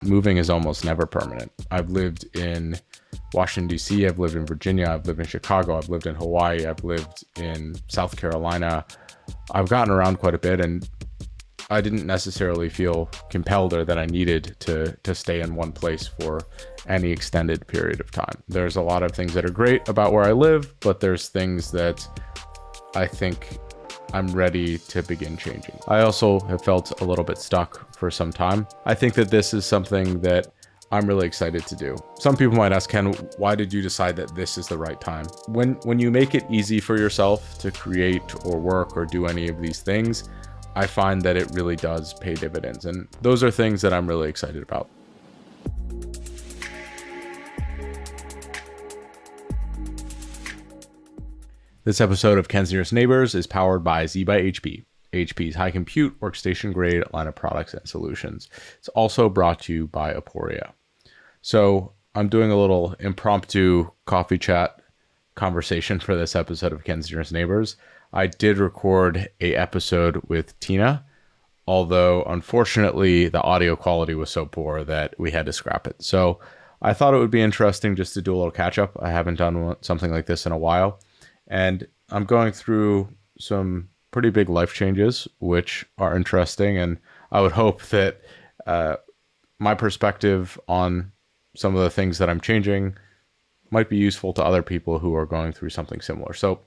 moving is almost never permanent. I've lived in Washington, D.C., I've lived in Virginia, I've lived in Chicago, I've lived in Hawaii, I've lived in South Carolina. I've gotten around quite a bit, and I didn't necessarily feel compelled or that I needed to stay in one place for any extended period of time. There's a lot of things that are great about where I live, but there's things that I think I'm ready to begin changing. I also have felt a little bit stuck for some time. I think that this is something that I'm really excited to do. Some people might ask, Ken, why did you decide that this is the right time? When you make it easy for yourself to create or work or do any of these things, I find that it really does pay dividends. And those are things that I'm really excited about. This episode of Ken's Nearest Neighbors is powered by Z by HP, HP's high compute workstation grade line of products and solutions. It's also brought to you by Aporia. So I'm doing a little impromptu coffee chat conversation for this episode of Ken's Nearest Neighbors. I did record a episode with Tina, although unfortunately the audio quality was so poor that we had to scrap it. So I thought it would be interesting just to do a little catch up. I haven't done something like this in a while. And I'm going through some pretty big life changes, which are interesting. And I would hope that my perspective on some of the things that I'm changing might be useful to other people who are going through something similar. So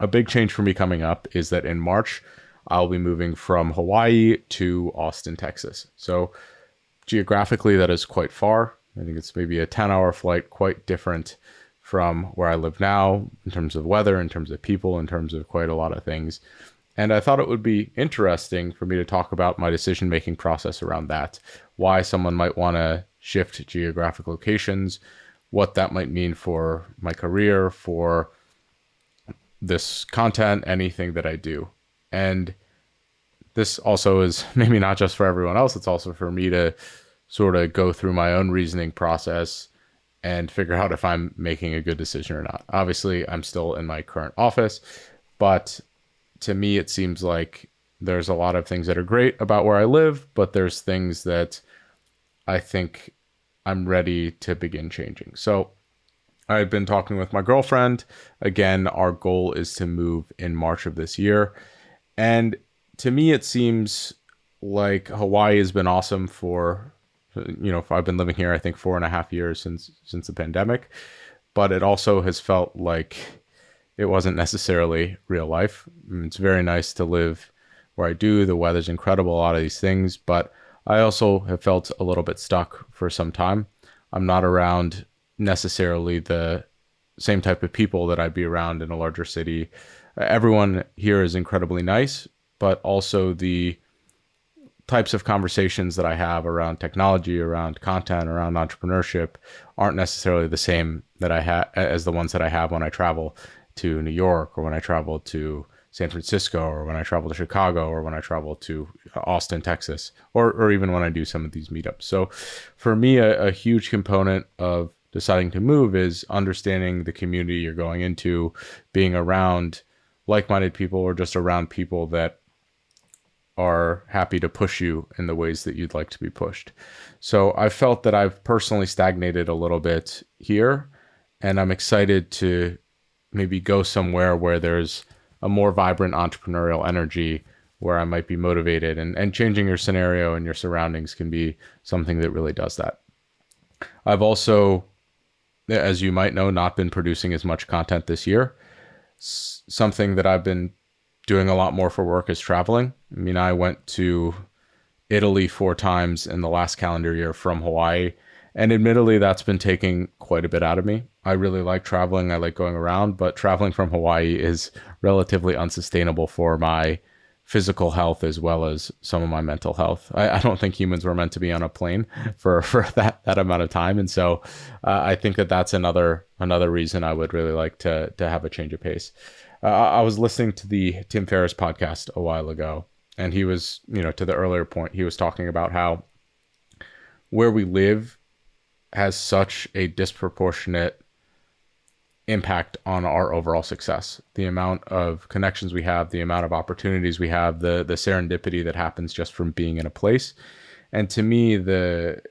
a big change for me coming up is that in March, I'll be moving from Hawaii to Austin, Texas. So geographically, that is quite far. I think it's maybe a 10-hour flight, quite different from where I live now in terms of weather, in terms of people, in terms of quite a lot of things. And I thought it would be interesting for me to talk about my decision-making process around that, why someone might want to shift geographic locations, what that might mean for my career, for this content, anything that I do. And this also is maybe not just for everyone else, it's also for me to sort of go through my own reasoning process and figure out if I'm making a good decision or not. Obviously, I'm still in my current office, but to me, it seems like there's a lot of things that are great about where I live, but there's things that I think I'm ready to begin changing. So I've been talking with my girlfriend. Again, our goal is to move in March of this year. And to me, it seems like Hawaii has been awesome for, I've been living here, I think 4.5 years since the pandemic, but it also has felt like it wasn't necessarily real life. It's very nice to live where I do. The weather's incredible, a lot of these things, but I also have felt a little bit stuck for some time. I'm not around necessarily the same type of people that I'd be around in a larger city. Everyone here is incredibly nice, but also the types of conversations that I have around technology, around content, around entrepreneurship aren't necessarily the same that I have as the ones that I have when I travel to New York, or when I travel to San Francisco, or when I travel to Chicago, or when I travel to Austin, Texas, or even when I do some of these meetups. So for me, a huge component of deciding to move is understanding the community you're going into, being around like-minded people, or just around people that are happy to push you in the ways that you'd like to be pushed. So I felt that I've personally stagnated a little bit here, and I'm excited to maybe go somewhere where there's a more vibrant entrepreneurial energy, where I might be motivated, and changing your scenario and your surroundings can be something that really does that. I've also, as you might know, not been producing as much content this year. Something that I've been doing a lot more for work is traveling. I mean, I went to Italy 4 times in the last calendar year from Hawaii, and admittedly, that's been taking quite a bit out of me. I really like traveling. I like going around, but traveling from Hawaii is relatively unsustainable for my physical health as well as some of my mental health. I don't think humans were meant to be on a plane for that amount of time. And so I think that that's another reason I would really like to have a change of pace. I was listening to the Tim Ferriss podcast a while ago, and he was, to the earlier point, he was talking about how where we live has such a disproportionate impact on our overall success. The amount of connections we have, the amount of opportunities we have, the serendipity that happens just from being in a place. And to me, the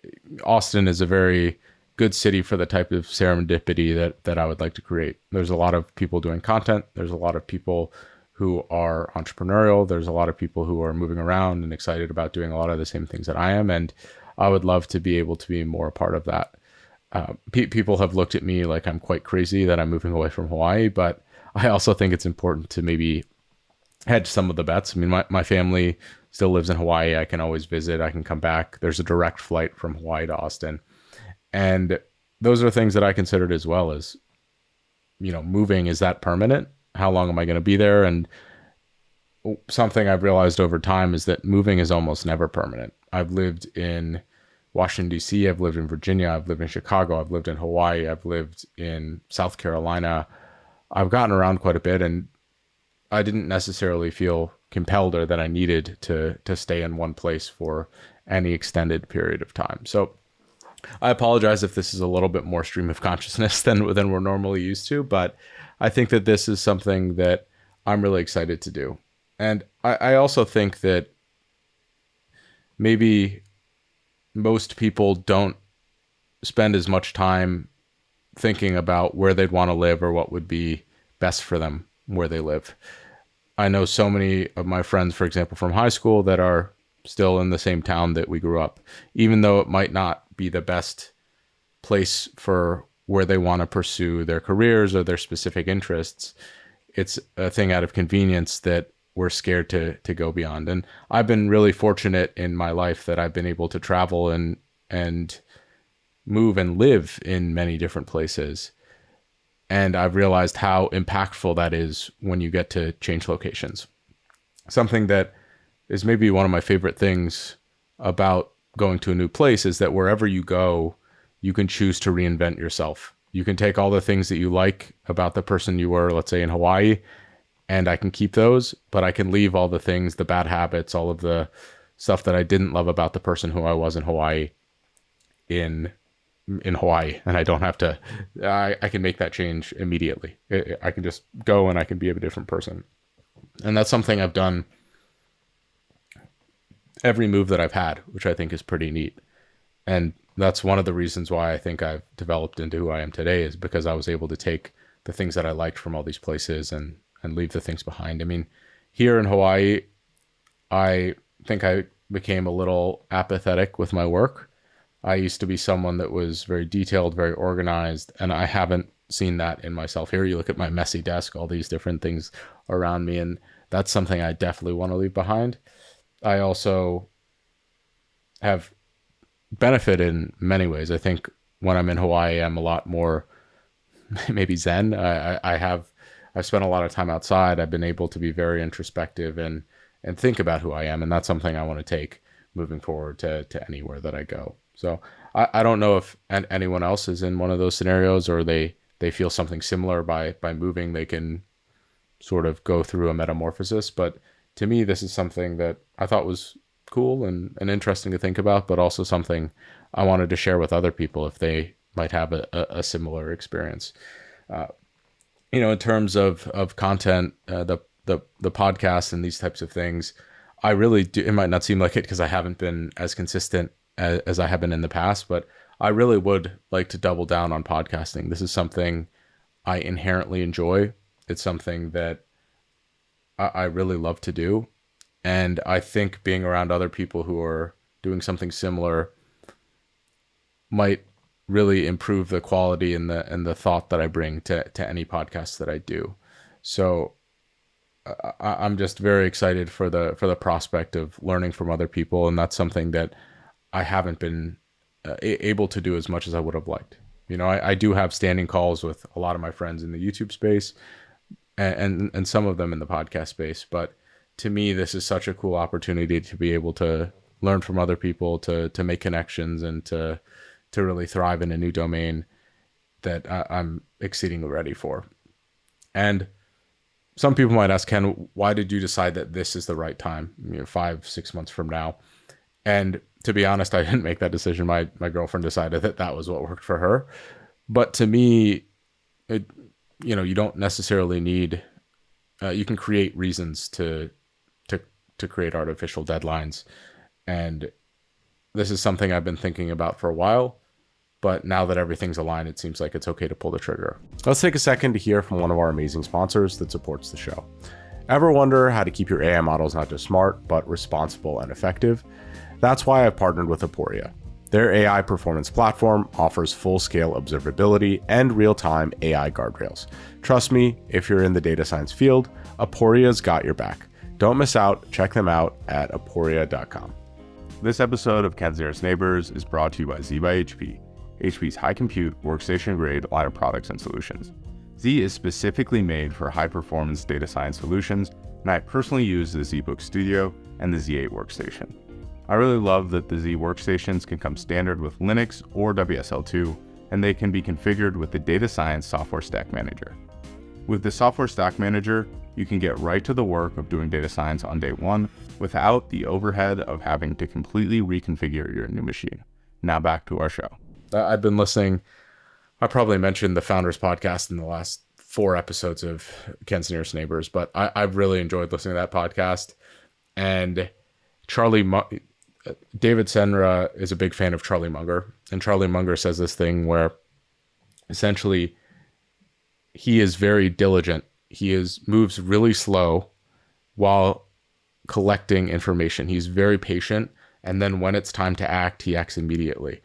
Austin is a very good city for the type of serendipity that I would like to create. There's a lot of people doing content. There's a lot of people who are entrepreneurial. There's a lot of people who are moving around and excited about doing a lot of the same things that I am. And I would love to be able to be more a part of that. People have looked at me like I'm quite crazy that I'm moving away from Hawaii, but I also think it's important to maybe hedge some of the bets. I mean, my family still lives in Hawaii. I can always visit. I can come back. There's a direct flight from Hawaii to Austin. And those are things that I considered as well as, moving. Is that permanent? How long am I going to be there? And something I've realized over time is that moving is almost never permanent. I've lived in Washington, D.C. I've lived in Virginia. I've lived in Chicago. I've lived in Hawaii. I've lived in South Carolina. I've gotten around quite a bit, and I didn't necessarily feel compelled or that I needed to stay in one place for any extended period of time. So I apologize if this is a little bit more stream of consciousness than we're normally used to, but I think that this is something that I'm really excited to do. And I also think that maybe most people don't spend as much time thinking about where they'd want to live or what would be best for them where they live. I know so many of my friends, for example, from high school that are still in the same town that we grew up, even though it might not be the best place for where they want to pursue their careers or their specific interests. It's a thing out of convenience that we're scared to go beyond. And I've been really fortunate in my life that I've been able to travel and move and live in many different places. And I've realized how impactful that is when you get to change locations. Something that is maybe one of my favorite things about going to a new place is that wherever you go, you can choose to reinvent yourself. You can take all the things that you like about the person you were, let's say in Hawaii, and I can keep those, but I can leave all the things, the bad habits, all of the stuff that I didn't love about the person who I was in Hawaii in Hawaii. And I don't have to, I can make that change immediately. I can just go and I can be a different person. And that's something I've done every move that I've had, which I think is pretty neat. And that's one of the reasons why I think I've developed into who I am today, is because I was able to take the things that I liked from all these places and leave the things behind. I mean, here in Hawaii, I think I became a little apathetic with my work. I used to be someone that was very detailed, very organized, and I haven't seen that in myself here. You look at my messy desk, all these different things around me, and that's something I definitely want to leave behind. I also have benefited in many ways. I think when I'm in Hawaii, I'm a lot more maybe zen. I've spent a lot of time outside. I've been able to be very introspective and think about who I am. And that's something I want to take moving forward to anywhere that I go. So I don't know if anyone else is in one of those scenarios, or they feel something similar by moving. They can sort of go through a metamorphosis. But to me, this is something that I thought was cool and interesting to think about, but also something I wanted to share with other people if they might have a similar experience. In terms of content, the podcast and these types of things, I really do. It might not seem like it because I haven't been as consistent as I have been in the past, but I really would like to double down on podcasting. This is something I inherently enjoy. It's something that I really love to do. And I think being around other people who are doing something similar might really improve the quality and the thought that I bring to any podcast that I do. So I'm just very excited for the prospect of learning from other people, and that's something that I haven't been able to do as much as I would have liked. I do have standing calls with a lot of my friends in the YouTube space, and some of them in the podcast space, but to me, this is such a cool opportunity to be able to learn from other people, to make connections, and to really thrive in a new domain that I'm exceedingly ready for. And some people might ask, Ken, why did you decide that this is the right time, 5-6 months from now? And to be honest, I didn't make that decision. My girlfriend decided that was what worked for her. But to me, you don't necessarily need, you can create reasons to create artificial deadlines. And this is something I've been thinking about for a while, but now that everything's aligned, it seems like it's okay to pull the trigger. Let's take a second to hear from one of our amazing sponsors that supports the show. Ever wonder how to keep your AI models not just smart, but responsible and effective? That's why I've partnered with Aporia. Their AI performance platform offers full-scale observability and real-time AI guardrails. Trust me, if you're in the data science field, Aporia's got your back. Don't miss out. Check them out at aporia.com. This episode of Ken's Nearest Neighbors is brought to you by Z by HP, HP's high compute, workstation-grade line of products and solutions. Z is specifically made for high-performance data science solutions, and I personally use the ZBook Studio and the Z8 workstation. I really love that the Z workstations can come standard with Linux or WSL2, and they can be configured with the Data Science Software Stack Manager. With the Software Stack Manager, you can get right to the work of doing data science on day one without the overhead of having to completely reconfigure your new machine. Now back to our show. I've been listening. I probably mentioned the Founders Podcast in the last 4 episodes of Ken's Nearest Neighbors, but I've really enjoyed listening to that podcast. And David Senra is a big fan of Charlie Munger. And Charlie Munger says this thing where essentially he is very diligent. He moves really slow while collecting information. He's very patient. And then when it's time to act, he acts immediately.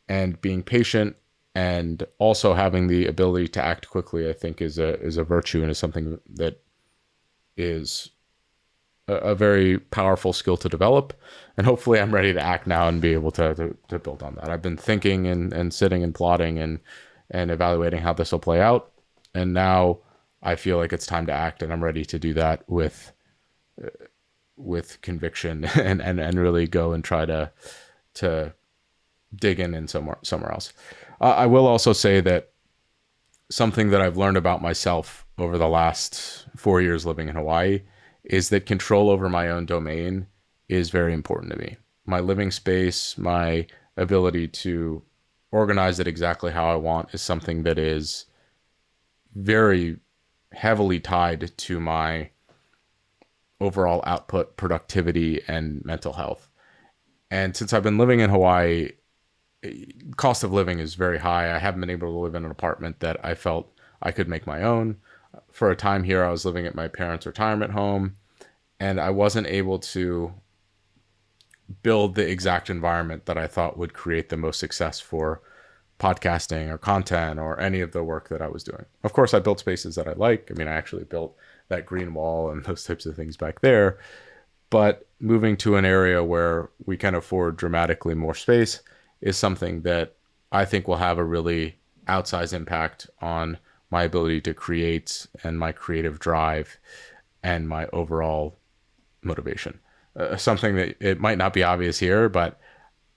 And being patient and also having the ability to act quickly, I think is a virtue and is something that is a very powerful skill to develop. And hopefully I'm ready to act now and be able to build on that. I've been thinking and sitting and plotting and evaluating how this will play out. And now I feel like it's time to act, and I'm ready to do that with conviction and really go and try to dig in somewhere else. I will also say that something that I've learned about myself over the last 4 years living in Hawaii is that control over my own domain is very important to me. My living space, my ability to organize it exactly how I want is something that is very heavily tied to my overall output, productivity, and mental health. And since I've been living in Hawaii, cost of living is very high. I haven't been able to live in an apartment that I felt I could make my own. For a time here, I was living at my parents' retirement home, and I wasn't able to build the exact environment that I thought would create the most success for podcasting or content or any of the work that I was doing. Of course, I built spaces that I like. I mean, I actually built that green wall and those types of things back there. But moving to an area where we can afford dramatically more space is something that I think will have a really outsized impact on my ability to create and my creative drive and my overall motivation. Something that it might not be obvious here, but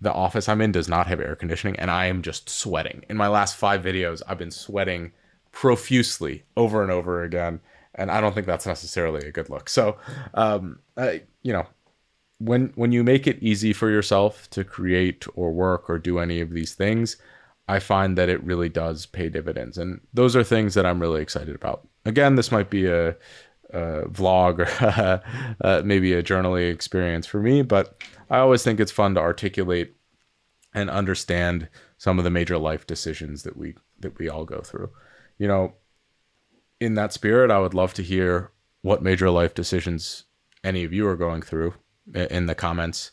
the office I'm in does not have air conditioning, and I am just sweating. In my last 5 videos, I've been sweating profusely over and over again, and I don't think that's necessarily a good look. So, when you make it easy for yourself to create or work or do any of these things, I find that it really does pay dividends, and those are things that I'm really excited about. Again, this might be a vlog or maybe a journaling experience for me, but I always think it's fun to articulate and understand some of the major life decisions that we all go through. You know, in that spirit, I would love to hear what major life decisions any of you are going through in the comments.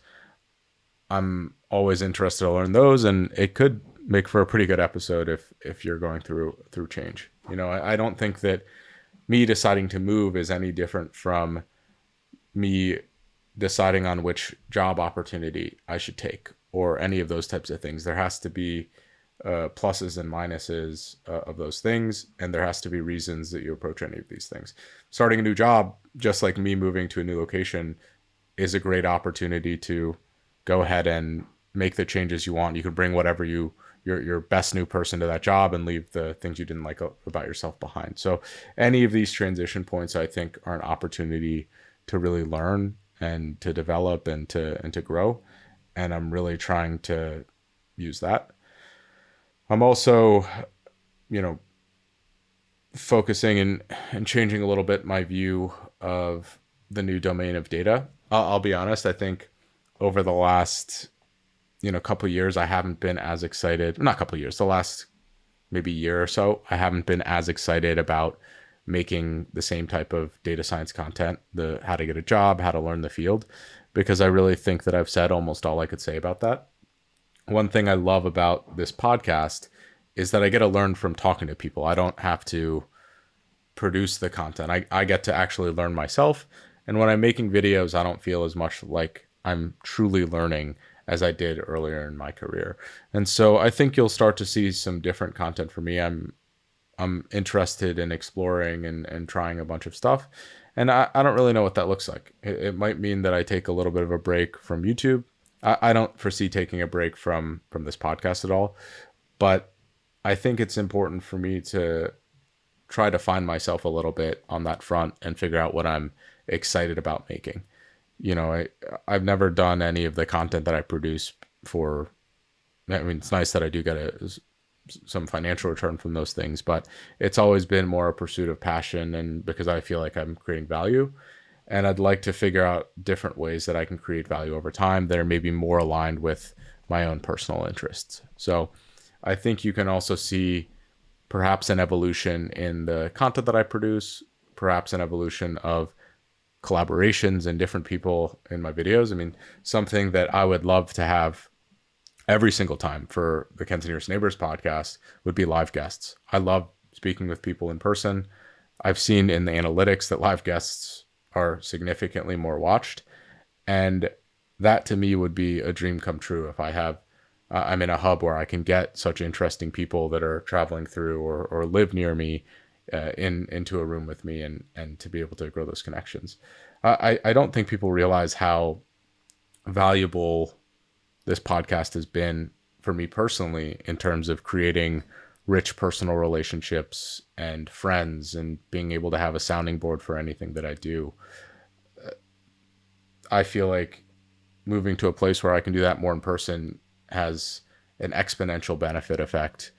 I'm always interested to learn those, and it could make for a pretty good episode if you're going through change. You know, I don't think that me deciding to move is any different from me deciding on which job opportunity I should take or any of those types of things. There has to be pluses and minuses of those things, and there has to be reasons that you approach any of these things. Starting a new job, just like me moving to a new location, is a great opportunity to go ahead and make the changes you want. You can bring whatever your best new person to that job and leave the things you didn't like about yourself behind. So any of these transition points, I think, are an opportunity to really learn and to develop and to grow. And I'm really trying to use that. I'm also, focusing and changing a little bit my view of the new domain of data. I'll be honest, I think over the last couple of years, I haven't been as excited. Not a couple of years, the last maybe year or so, I haven't been as excited about making the same type of data science content, the how to get a job, how to learn the field, because I really think that I've said almost all I could say about that. One thing I love about this podcast is that I get to learn from talking to people. I don't have to produce the content. I get to actually learn myself. And when I'm making videos, I don't feel as much like I'm truly learning as I did earlier in my career. And so I think you'll start to see some different content for me. I'm interested in exploring and trying a bunch of stuff. And I don't really know what that looks like. It might mean that I take a little bit of a break from YouTube. I don't foresee taking a break from this podcast at all. But I think it's important for me to try to find myself a little bit on that front and figure out what I'm excited about making. I've never done any of the content that I produce for. I mean, it's nice that I do get some financial return from those things, but it's always been more a pursuit of passion and because I feel like I'm creating value. And I'd like to figure out different ways that I can create value over time that are maybe more aligned with my own personal interests. So I think you can also see perhaps an evolution in the content that I produce, perhaps an evolution of collaborations and different people in my videos. I mean, something that I would love to have every single time for the Ken's Nearest Neighbors podcast would be live guests. I love speaking with people in person. I've seen in the analytics that live guests are significantly more watched. And that to me would be a dream come true if I have, I'm in a hub where I can get such interesting people that are traveling through or live near me into a room with me and to be able to grow those connections. I don't think people realize how valuable this podcast has been for me personally in terms of creating rich personal relationships and friends and being able to have a sounding board for anything that I do. I feel like moving to a place where I can do that more in person has an exponential benefit effect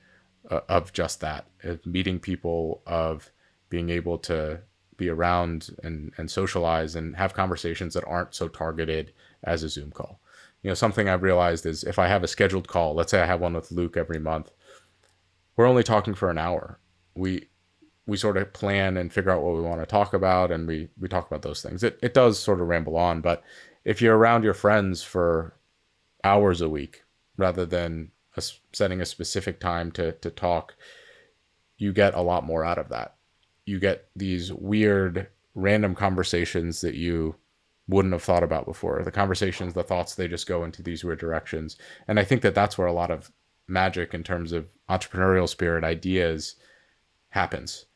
of just that, of meeting people, of being able to be around and socialize and have conversations that aren't so targeted as a Zoom call. Something I've realized is if I have a scheduled call, let's say I have one with Luke every month, we're only talking for an hour. We sort of plan and figure out what we want to talk about, and we talk about those things. It does sort of ramble on, but if you're around your friends for hours a week, rather than setting a specific time to talk, you get a lot more out of that. You get these weird, random conversations that you wouldn't have thought about before. The conversations, the thoughts, they just go into these weird directions. And I think that that's where a lot of magic in terms of entrepreneurial spirit, ideas happens.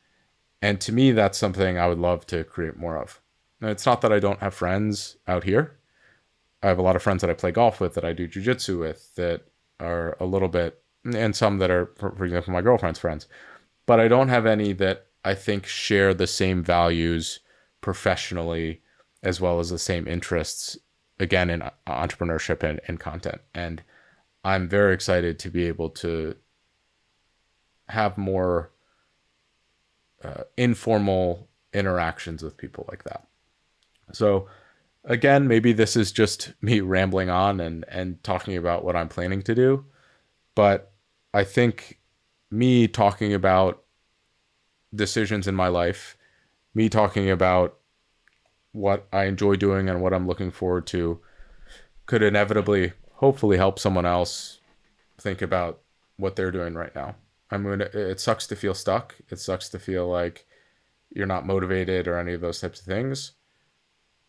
And to me, that's something I would love to create more of. And it's not that I don't have friends out here. I have a lot of friends that I play golf with, that I do jujitsu with, that are a little bit, and some that are, for example, my girlfriend's friends. But I don't have any that I think share the same values professionally as well as the same interests, again, in entrepreneurship and content. And I'm very excited to be able to have more informal interactions with people like that. So again, maybe this is just me rambling on and talking about what I'm planning to do. But I think me talking about decisions in my life, me talking about what I enjoy doing and what I'm looking forward to, could inevitably, hopefully, help someone else think about what they're doing right now. I mean, it sucks to feel stuck. It sucks to feel like you're not motivated or any of those types of things.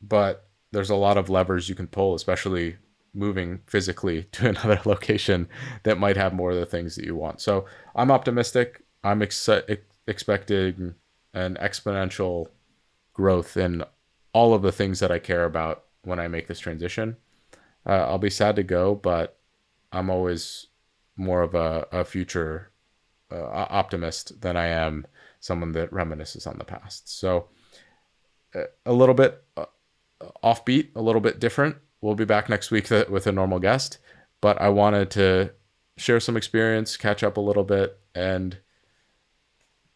But there's a lot of levers you can pull, especially moving physically to another location that might have more of the things that you want. So I'm optimistic. I'm expecting an exponential growth in all of the things that I care about when I make this transition. I'll be sad to go, but I'm always more of a future optimist than I am someone that reminisces on the past. So a little bit offbeat, a little bit different. We'll be back next week with a normal guest, but I wanted to share some experience, catch up a little bit, and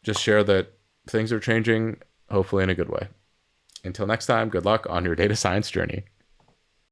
just share that things are changing, hopefully in a good way. Until next time, good luck on your data science journey.